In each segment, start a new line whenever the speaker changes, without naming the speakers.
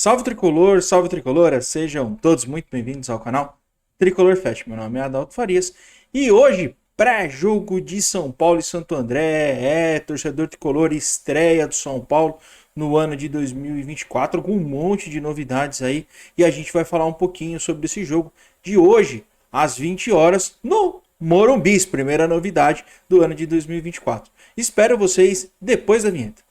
Salve Tricolora, sejam todos muito bem-vindos ao canal Tricolor Fest. Meu nome é Adalto Farias e hoje, pré-jogo de São Paulo e Santo André, torcedor tricolor, estreia do São Paulo no ano de 2024 com um monte de novidades aí e a gente vai falar um pouquinho sobre esse jogo de hoje, às 20 horas, no Morumbi, primeira novidade do ano de 2024. Espero vocês depois da vinheta.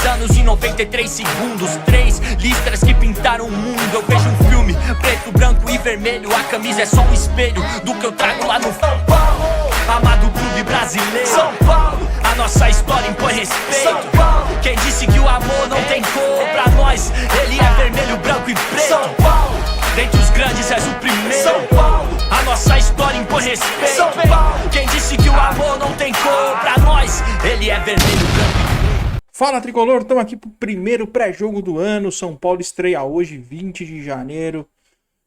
Anos e 93 segundos, 3 listras que pintaram o mundo. Eu vejo um filme preto, branco e vermelho. A camisa é só um espelho do que eu trago lá no São Paulo, amado clube brasileiro. São Paulo, a nossa história impõe respeito. São Paulo, quem disse que o amor não tem cor? Pra nós, ele é vermelho, branco e preto. São Paulo, dentre os grandes és o primeiro. São Paulo, a nossa história impõe respeito. São Paulo, quem disse que o amor não tem cor? Pra nós, ele é vermelho, branco e preto.
Fala Tricolor, estamos aqui para o primeiro pré-jogo do ano. São Paulo estreia hoje, 20 de janeiro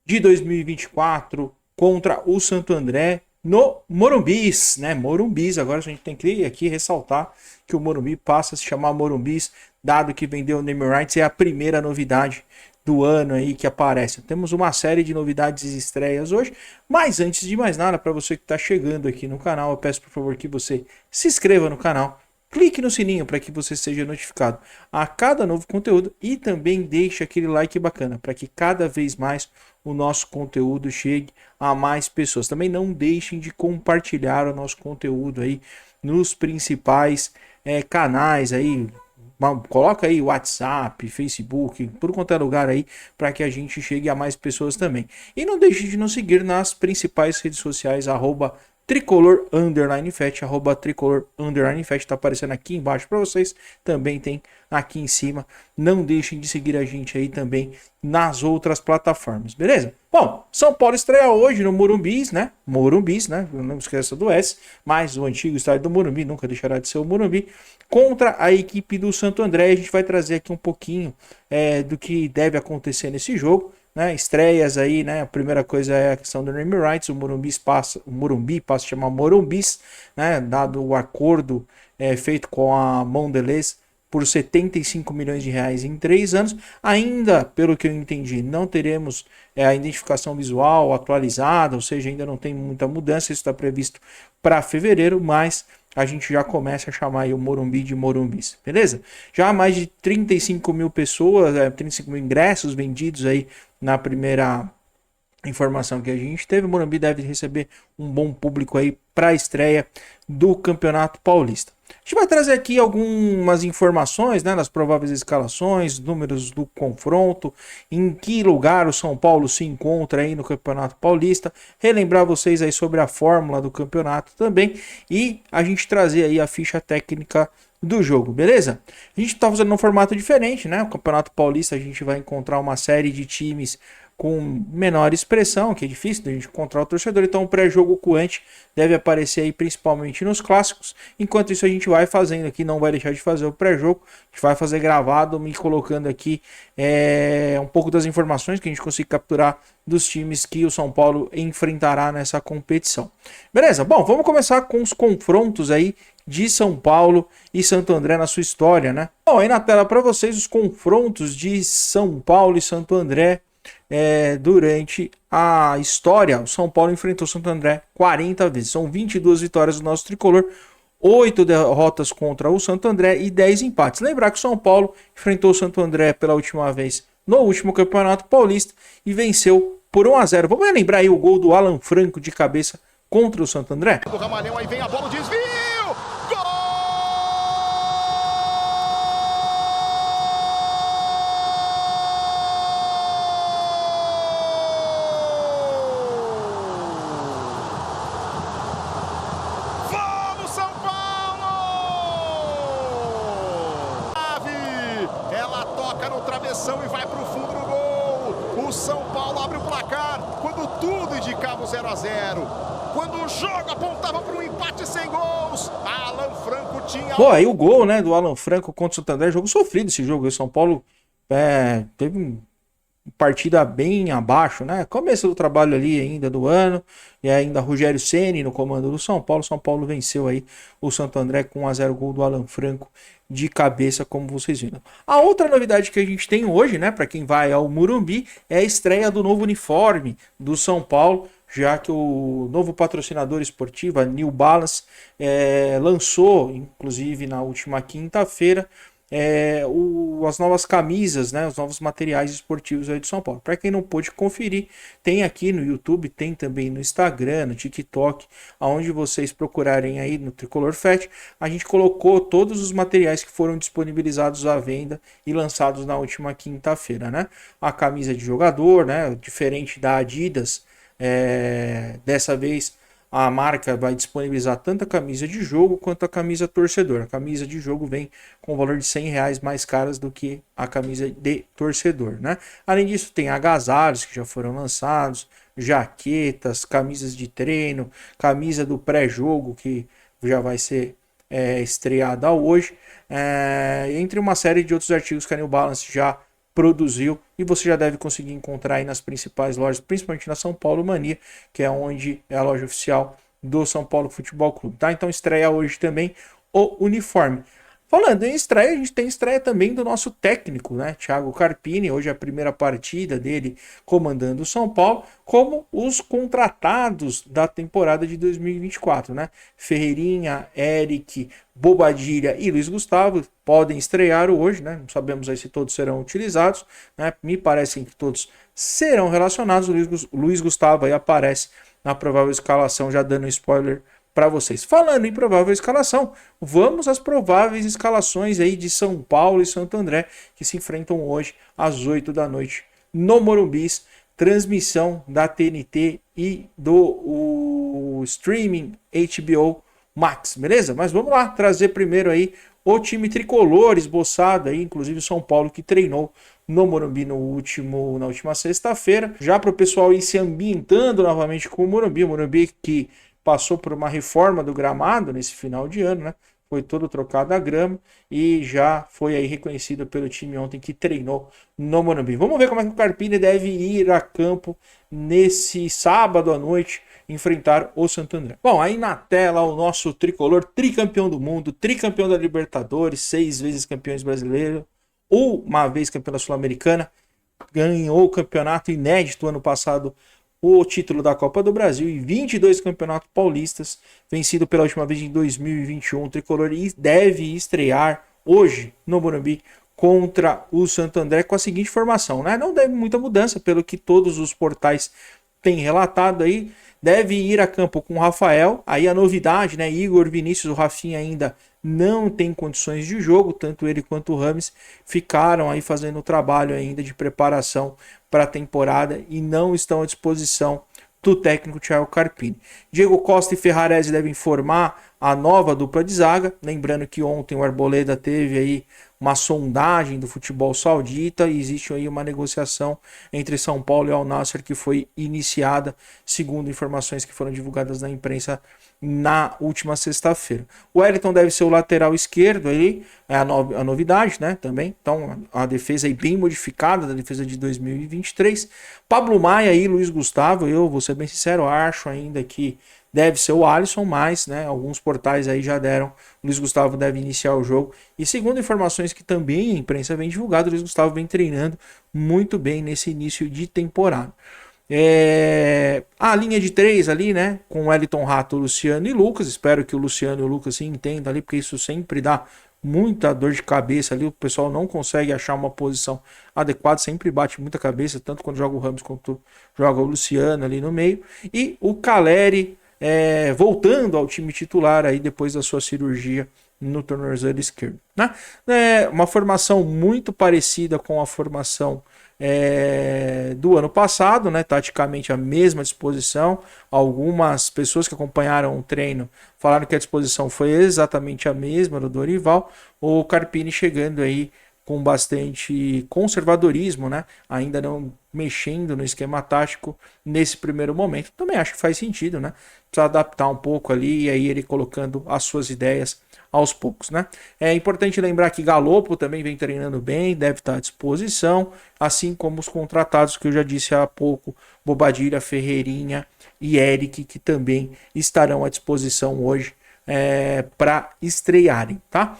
de 2024, contra o Santo André no Morumbis, né? Morumbis, agora a gente tem que aqui ressaltar que o Morumbi passa a se chamar Morumbis, dado que vendeu o name rights, é a primeira novidade do ano aí que aparece. Temos uma série de novidades e estreias hoje, mas antes de mais nada, para você que está chegando aqui no canal, eu peço por favor que você se inscreva no canal. Clique no sininho para que você seja notificado a cada novo conteúdo e também deixe aquele like bacana para que cada vez mais o nosso conteúdo chegue a mais pessoas. Também não deixem de compartilhar o nosso conteúdo aí nos principais canais aí. Coloca aí WhatsApp, Facebook, tudo quanto é lugar aí para que a gente chegue a mais pessoas também. E não deixe de nos seguir nas principais redes sociais, @Tricolor_Fest, @Tricolor_Fest, tá aparecendo aqui embaixo para vocês, também tem aqui em cima. Não deixem de seguir a gente aí também nas outras plataformas, beleza? Bom, São Paulo estreia hoje no Morumbis, né? Não esqueça do S, mas o antigo estádio do Morumbi nunca deixará de ser o Morumbi, contra a equipe do Santo André. A gente vai trazer aqui um pouquinho do que deve acontecer nesse jogo. Né, estreias aí, né? A primeira coisa é a questão do name rights. O Morumbi passa a chamar Morumbis, né? Dado o acordo feito com a Mondelez por 75 milhões de reais em 3 anos. Ainda, pelo que eu entendi, não teremos a identificação visual atualizada, ou seja, ainda não tem muita mudança. Isso está previsto para fevereiro, mas a gente já começa a chamar aí o Morumbi de Morumbis, beleza? Já há mais de 35 mil pessoas, 35 mil ingressos vendidos aí na primeira informação que a gente teve. O Morumbi deve receber um bom público aí para a estreia do Campeonato Paulista. A gente vai trazer aqui algumas informações, né, das prováveis escalações, números do confronto, em que lugar o São Paulo se encontra aí no Campeonato Paulista, relembrar vocês aí sobre a fórmula do campeonato também e a gente trazer aí a ficha técnica do jogo, beleza? A gente está fazendo um formato diferente, né? O Campeonato Paulista a gente vai encontrar uma série de times com menor expressão, que é difícil de a gente encontrar o torcedor, então o pré-jogo coante deve aparecer aí principalmente nos clássicos. Enquanto isso a gente vai fazendo aqui, não vai deixar de fazer o pré-jogo, a gente vai fazer gravado, me colocando aqui um pouco das informações que a gente consiga capturar dos times que o São Paulo enfrentará nessa competição. Beleza? Bom, vamos começar com os confrontos aí de São Paulo e Santo André na sua história, né? Bom, aí na tela para vocês os confrontos de São Paulo e Santo André durante a história. O São Paulo enfrentou o Santo André 40 vezes, são 22 vitórias do nosso tricolor, 8 derrotas contra o Santo André e 10 empates. Lembrar que o São Paulo enfrentou o Santo André pela última vez no último Campeonato Paulista e venceu por 1-0. Vamos lembrar aí o gol do Alan Franco de cabeça contra o Santo André?
Do Ramalhão, aí vem a bola, o desvio! E vai para o fundo do gol. O São Paulo abre o placar quando tudo indicava o 0-0. Quando o jogo apontava para um empate sem gols, Alan Franco
Pô, aí o gol, né, do Alan Franco contra o Santo André, jogo sofrido esse jogo. O São Paulo teve partida bem abaixo, né? Começo do trabalho ali ainda do ano, e ainda Rogério Ceni no comando do São Paulo. São Paulo venceu aí o Santo André com 1-0, gol do Alan Franco de cabeça, como vocês viram. A outra novidade que a gente tem hoje, né, para quem vai ao Morumbi, é a estreia do novo uniforme do São Paulo, já que o novo patrocinador esportivo, a New Balance, lançou, inclusive na última quinta-feira, as novas camisas, né, os novos materiais esportivos aí de São Paulo. Para quem não pôde conferir, tem aqui no YouTube, tem também no Instagram, no TikTok, aonde vocês procurarem aí no Tricolor Fat, a gente colocou todos os materiais que foram disponibilizados à venda e lançados na última quinta-feira, né? A camisa de jogador, né, diferente da Adidas, dessa vez a marca vai disponibilizar tanto a camisa de jogo quanto a camisa torcedor. A camisa de jogo vem com o valor de R$100 mais caras do que a camisa de torcedor, né? Além disso, tem agasalhos que já foram lançados, jaquetas, camisas de treino, camisa do pré-jogo que já vai ser estreada hoje, entre uma série de outros artigos que a New Balance já produziu e você já deve conseguir encontrar aí nas principais lojas, principalmente na São Paulo Mania, que é onde é a loja oficial do São Paulo Futebol Clube, tá? Então estreia hoje também o uniforme. Falando em estreia, a gente tem estreia também do nosso técnico, né? Thiago Carpini, hoje é a primeira partida dele comandando o São Paulo, como os contratados da temporada de 2024, né? Ferreirinha, Eric, Bobadilha e Luiz Gustavo podem estrear hoje, né? Não sabemos aí se todos serão utilizados, né? Me parecem que todos serão relacionados. O Luiz Gustavo aí aparece na provável escalação, já dando spoiler para vocês. Falando em provável escalação, vamos às prováveis escalações aí de São Paulo e Santo André, que se enfrentam hoje às 8 da noite no Morumbi, transmissão da TNT e do streaming HBO Max, beleza? Mas vamos lá, trazer primeiro aí o time tricolor esboçado aí, inclusive o São Paulo que treinou no Morumbi na última sexta-feira, já para o pessoal ir se ambientando novamente com o Morumbi que passou por uma reforma do gramado nesse final de ano, né? Foi todo trocado a grama e já foi aí reconhecido pelo time ontem que treinou no Morumbi. Vamos ver como é que o Carpini deve ir a campo nesse sábado à noite enfrentar o Santo André. Bom, aí na tela o nosso tricolor, tricampeão do mundo, tricampeão da Libertadores, 6 vezes campeões brasileiros, uma vez campeão da Sul-Americana, ganhou o campeonato inédito ano passado, o título da Copa do Brasil e 22 campeonatos paulistas, vencido pela última vez em 2021. O tricolor deve estrear hoje no Morumbi contra o Santo André com a seguinte formação, né? Não deve muita mudança, pelo que todos os portais têm relatado aí. Deve ir a campo com o Rafael, aí a novidade, né? Igor, Vinícius, o Rafinha ainda não tem condições de jogo, tanto ele quanto o Rames ficaram aí fazendo o trabalho ainda de preparação para a temporada e não estão à disposição do técnico Thiago Carpini. Diego Costa e Ferrarese devem formar a nova dupla de zaga, lembrando que ontem o Arboleda teve aí uma sondagem do futebol saudita e existe aí uma negociação entre São Paulo e Al Nassr que foi iniciada, segundo informações que foram divulgadas na imprensa na última sexta-feira. O Wellington deve ser o lateral esquerdo, aí é a novidade, né, também. Então a defesa aí bem modificada da defesa de 2023. Pablo Maia e Luiz Gustavo, eu vou ser bem sincero, acho ainda que deve ser o Alisson, mas, né, alguns portais aí já deram, o Luiz Gustavo deve iniciar o jogo. E segundo informações que também a imprensa vem divulgando, o Luiz Gustavo vem treinando muito bem nesse início de temporada. A linha de 3 ali, né, com Wellington Rato, Luciano e Lucas. Espero que o Luciano e o Lucas se entendam ali, porque isso sempre dá muita dor de cabeça ali. O pessoal não consegue achar uma posição adequada, sempre bate muita cabeça, tanto quando joga o Ramos quanto joga o Luciano ali no meio. E o Caleri voltando ao time titular aí depois da sua cirurgia no tornozelo esquerdo, né? Uma formação muito parecida com a formação do ano passado, né? Taticamente a mesma disposição. Algumas pessoas que acompanharam o treino falaram que a disposição foi exatamente a mesma do Dorival. O Carpini chegando aí com bastante conservadorismo, né? Ainda não mexendo no esquema tático nesse primeiro momento. Também acho que faz sentido, né? Precisa adaptar um pouco ali e aí ele colocando as suas ideias aos poucos, né? É importante lembrar que Galopo também vem treinando bem, deve estar à disposição, assim como os contratados que eu já disse há pouco, Bobadilha, Ferreirinha e Eric, que também estarão à disposição hoje para estrearem, tá?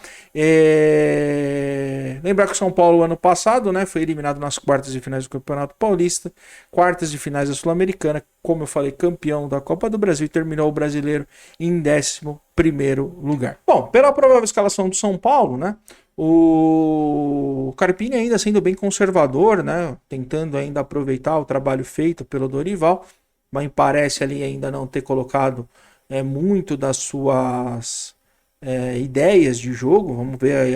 Lembrar que o São Paulo ano passado, né, foi eliminado nas quartas de finais do Campeonato Paulista, quartas de finais da Sul-Americana, como eu falei, campeão da Copa do Brasil e terminou o Brasileiro em 11º lugar. Bom, pela provável escalação do São Paulo, né, o Carpini ainda sendo bem conservador, né, tentando ainda aproveitar o trabalho feito pelo Dorival, mas parece ali ainda não ter colocado muito das suas ideias de jogo. Vamos ver aí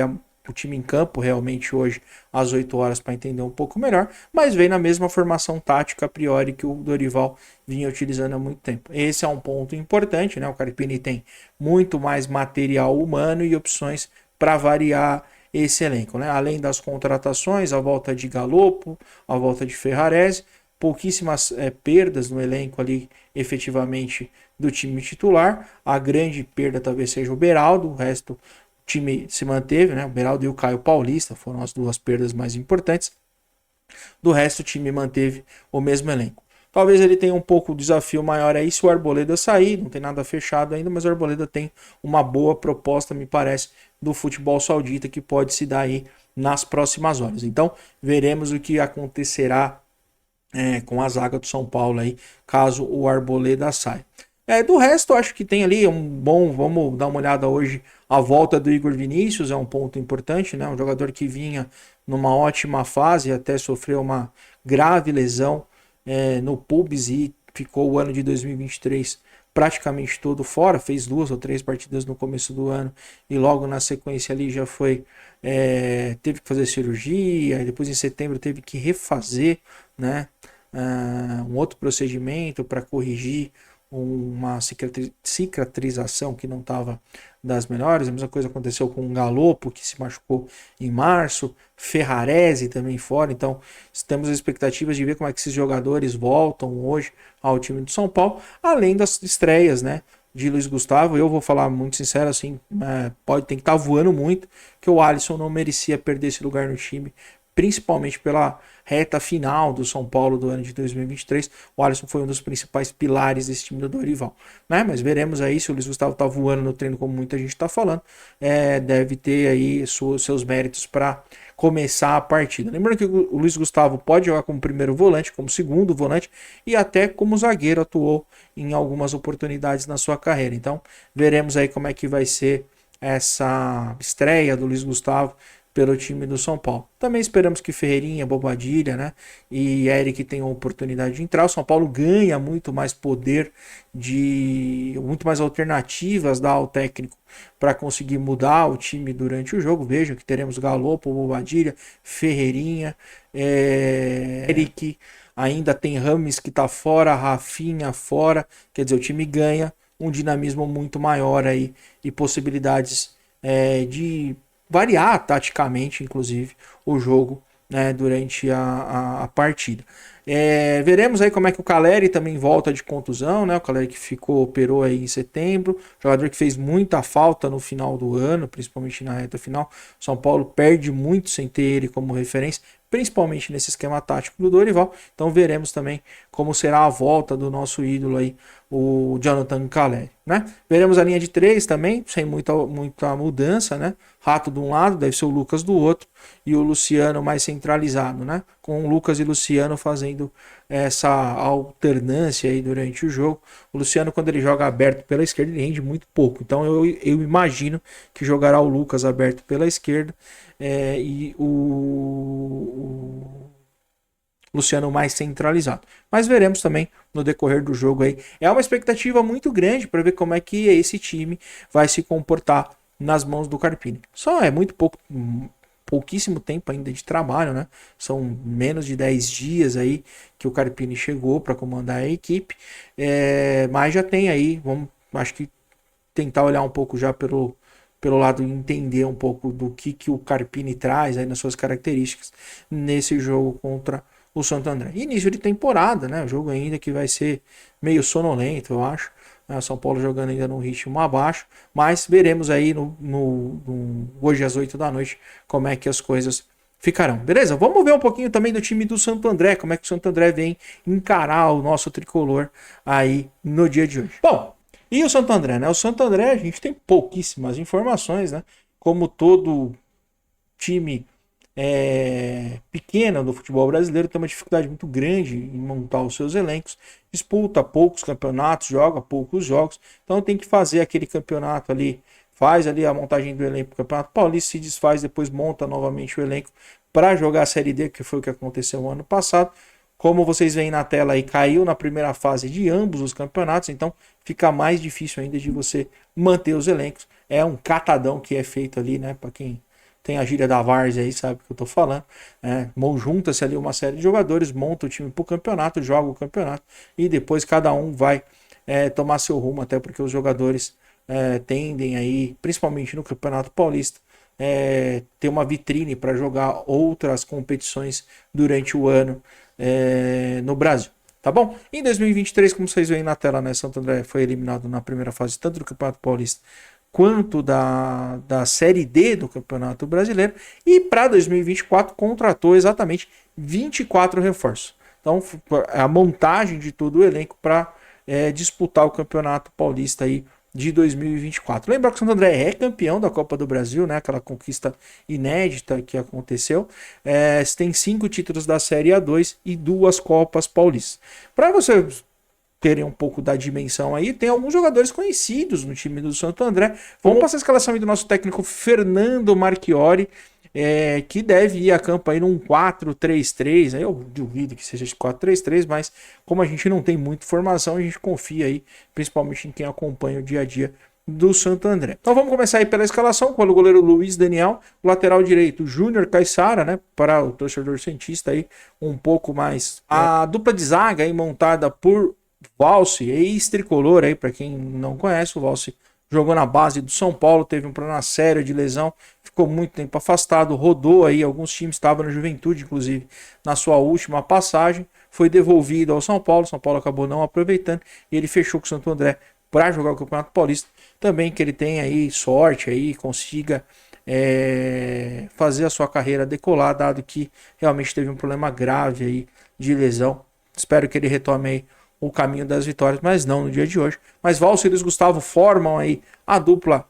o time em campo realmente hoje às 8 horas para entender um pouco melhor, mas vem na mesma formação tática a priori que o Dorival vinha utilizando há muito tempo. Esse é um ponto importante, né? O Carpini tem muito mais material humano e opções para variar esse elenco, né? Além das contratações, a volta de Galopo, a volta de Ferrarese, pouquíssimas perdas no elenco ali efetivamente do time titular. A grande perda talvez seja o Beraldo, o resto o time se manteve, né? O Beraldo e o Caio Paulista foram as duas perdas mais importantes. Do resto o time manteve o mesmo elenco. Talvez ele tenha um pouco o desafio maior aí se o Arboleda sair, não tem nada fechado ainda, mas o Arboleda tem uma boa proposta, me parece, do futebol saudita que pode se dar aí nas próximas horas. Então veremos o que acontecerá com a zaga do São Paulo aí, caso o Arboleda saia. Do resto, acho que tem ali um bom, vamos dar uma olhada hoje, a volta do Igor Vinícius é um ponto importante, né? Um jogador que vinha numa ótima fase, até sofreu uma grave lesão no pubis e ficou o ano de 2023 praticamente todo fora, fez 2 ou 3 partidas no começo do ano e logo na sequência ali já foi, teve que fazer cirurgia, e depois em setembro teve que refazer, né, um outro procedimento para corrigir uma cicatrização que não estava das melhores. A mesma coisa aconteceu com o Galopo, que se machucou em março, Ferrarese também fora. Então temos expectativas de ver como é que esses jogadores voltam hoje ao time do São Paulo, além das estreias, né, de Luiz Gustavo. Eu vou falar muito sincero assim, tem que estar voando muito, que o Alisson não merecia perder esse lugar no time, principalmente pela reta final do São Paulo do ano de 2023. O Alisson foi um dos principais pilares desse time do Dorival, né? Mas veremos aí se o Luiz Gustavo tá voando no treino, como muita gente está falando. Deve ter aí seus méritos para começar a partida. Lembrando que o Luiz Gustavo pode jogar como primeiro volante, como segundo volante e até como zagueiro, atuou em algumas oportunidades na sua carreira. Então veremos aí como é que vai ser essa estreia do Luiz Gustavo pelo time do São Paulo. Também esperamos que Ferreirinha, Bobadilha, né, e Eric tenham oportunidade de entrar. O São Paulo ganha muito mais poder, muito mais alternativas dá ao técnico para conseguir mudar o time durante o jogo. Vejam que teremos Galopo, Bobadilha, Ferreirinha, Eric, ainda tem Rames que está fora, Rafinha fora. Quer dizer, o time ganha um dinamismo muito maior aí e possibilidades de variar taticamente, inclusive, o jogo, né, durante a partida. Veremos aí como é que o Caleri também volta de contusão, né? O Caleri que operou aí em setembro, jogador que fez muita falta no final do ano, principalmente na reta final. São Paulo perde muito sem ter ele como referência, principalmente nesse esquema tático do Dorival. Então veremos também como será a volta do nosso ídolo aí, o Jonathan Caleri, né? Veremos a linha de 3 também, sem muita mudança, né? Rato de um lado, deve ser o Lucas do outro, e o Luciano mais centralizado, né? Com o Lucas e Luciano fazendo essa alternância aí durante o jogo. O Luciano, quando ele joga aberto pela esquerda, ele rende muito pouco. Então eu imagino que jogará o Lucas aberto pela esquerda, e o Luciano mais centralizado. Mas veremos também no decorrer do jogo aí. É uma expectativa muito grande para ver como é que esse time vai se comportar nas mãos do Carpini. Só é muito pouquíssimo tempo ainda de trabalho, né? São menos de 10 dias aí que o Carpini chegou para comandar a equipe. Mas já tem aí, acho que tentar olhar um pouco já pelo lado de entender um pouco do que o Carpini traz aí nas suas características nesse jogo contra o Santo André. Início de temporada, né? O jogo ainda que vai ser meio sonolento, eu acho. O São Paulo jogando ainda num ritmo abaixo, mas veremos aí hoje às 8 da noite como é que as coisas ficarão. Beleza? Vamos ver um pouquinho também do time do Santo André, como é que o Santo André vem encarar o nosso tricolor aí no dia de hoje. Bom, e o Santo André, né? O Santo André, a gente tem pouquíssimas informações, né? Como todo time pequena do futebol brasileiro, tem uma dificuldade muito grande em montar os seus elencos, disputa poucos campeonatos, joga poucos jogos, então tem que fazer aquele campeonato ali, faz ali a montagem do elenco do Campeonato Paulista, se desfaz, depois monta novamente o elenco para jogar a Série D, que foi o que aconteceu no ano passado. Como vocês veem na tela aí, caiu na primeira fase de ambos os campeonatos, então fica mais difícil ainda de você manter os elencos. É um catadão que é feito ali, né, para quem tem a gíria da várzea aí, sabe o que eu tô falando. Junta-se ali uma série de jogadores, monta o time pro campeonato, joga o campeonato e depois cada um vai tomar seu rumo, até porque os jogadores tendem aí, principalmente no Campeonato Paulista, ter uma vitrine para jogar outras competições durante o ano no Brasil. Tá bom? Em 2023, como vocês veem na tela, né, Santo André foi eliminado na primeira fase tanto do Campeonato Paulista quanto da Série D do Campeonato Brasileiro, e para 2024 contratou exatamente 24 reforços. Então, a montagem de todo o elenco para disputar o Campeonato Paulista aí de 2024. Lembrar que o Santo André é campeão da Copa do Brasil, né? Aquela conquista inédita que aconteceu. Tem 5 títulos da Série A2 e 2 Copas Paulistas. Para você terem um pouco da dimensão aí, tem alguns jogadores conhecidos no time do Santo André. Vamos passar a escalação aí do nosso técnico Fernando Marchiori, que deve ir a campo aí num 4-3-3, eu duvido que seja 4-3-3, mas como a gente não tem muita informação, a gente confia aí, principalmente em quem acompanha o dia a dia do Santo André. Então vamos começar aí pela escalação, com o goleiro Luiz Daniel, o lateral direito Júnior Caissara, né, para o torcedor santista aí, um pouco mais. A dupla de zaga aí montada por Valse, ex-tricolor aí, para quem não conhece, o Valse jogou na base do São Paulo, teve um problema sério de lesão, ficou muito tempo afastado, rodou aí, alguns times, estavam na Juventude, inclusive, na sua última passagem, foi devolvido ao São Paulo acabou não aproveitando, e ele fechou com o Santo André para jogar o Campeonato Paulista, também que ele tenha aí sorte aí, consiga fazer a sua carreira decolar, dado que realmente teve um problema grave aí de lesão. Espero que ele retome aí o caminho das vitórias, mas não no dia de hoje. Mas Valse e Luiz Gustavo formam aí a dupla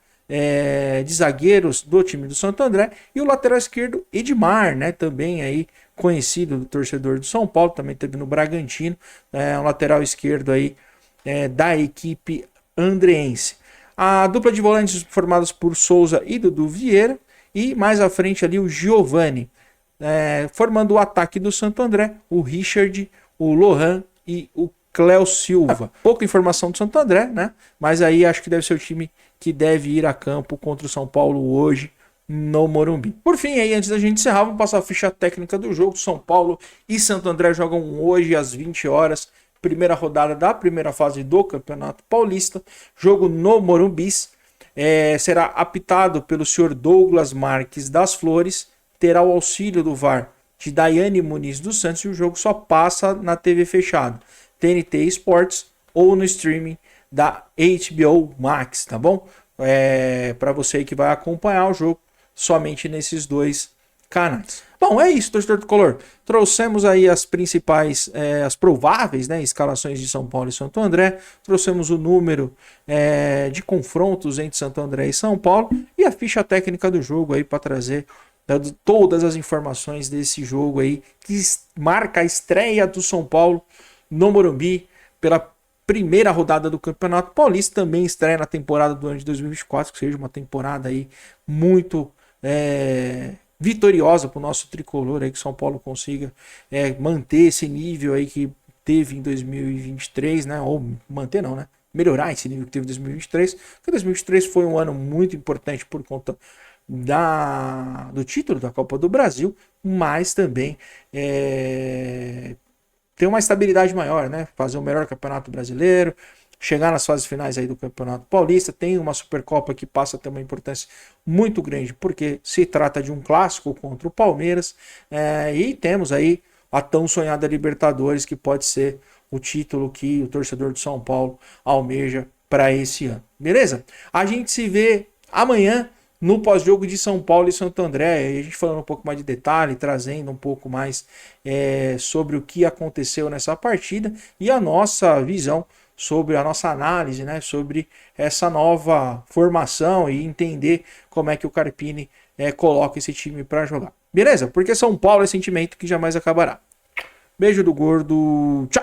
de zagueiros do time do Santo André, e o lateral esquerdo Edmar, né, também aí conhecido do torcedor do São Paulo, também teve no Bragantino, um lateral esquerdo aí da equipe andreense. A dupla de volantes formados por Souza e Dudu Vieira, e mais à frente ali o Giovani, formando o ataque do Santo André, o Richard, o Lohan e o Cléo Silva. Pouca informação do Santo André, né? Mas aí acho que deve ser o time que deve ir a campo contra o São Paulo hoje no Morumbi. Por fim, aí, antes da gente encerrar, vamos passar a ficha técnica do jogo. São Paulo e Santo André jogam hoje às 20 horas. Primeira rodada da primeira fase do Campeonato Paulista. Jogo no Morumbi. Será apitado pelo senhor Douglas Marques das Flores. Terá o auxílio do VAR de Daiane Muniz dos Santos, e o jogo só passa na TV fechada, TNT Sports, ou no streaming da HBO Max, tá bom? Para você que vai acompanhar o jogo somente nesses 2 canais. Bom, é isso, torcedor do Color. Trouxemos aí as principais, as prováveis, né, escalações de São Paulo e Santo André. Trouxemos o número de confrontos entre Santo André e São Paulo, e a ficha técnica do jogo aí para trazer todas as informações desse jogo aí, que marca a estreia do São Paulo no Morumbi pela primeira rodada do Campeonato Paulista. Também estreia na temporada do ano de 2024, que seja uma temporada aí muito vitoriosa para o nosso tricolor, aí, que São Paulo consiga manter esse nível aí que teve em 2023, né? Ou manter não, né? Melhorar esse nível que teve em 2023, porque 2023 foi um ano muito importante por conta do título da Copa do Brasil, mas também ter uma estabilidade maior, né? Fazer o melhor campeonato brasileiro, chegar nas fases finais aí do Campeonato Paulista. Tem uma Supercopa que passa a ter uma importância muito grande, porque se trata de um clássico contra o Palmeiras, e temos aí a tão sonhada Libertadores, que pode ser o título que o torcedor do São Paulo almeja para esse ano. Beleza? A gente se vê amanhã no pós-jogo de São Paulo e Santo André, a gente falando um pouco mais de detalhe, trazendo um pouco mais sobre o que aconteceu nessa partida e a nossa visão sobre a nossa análise, né, sobre essa nova formação e entender como é que o Carpini coloca esse time para jogar. Beleza? Porque São Paulo é sentimento que jamais acabará. Beijo do gordo, tchau!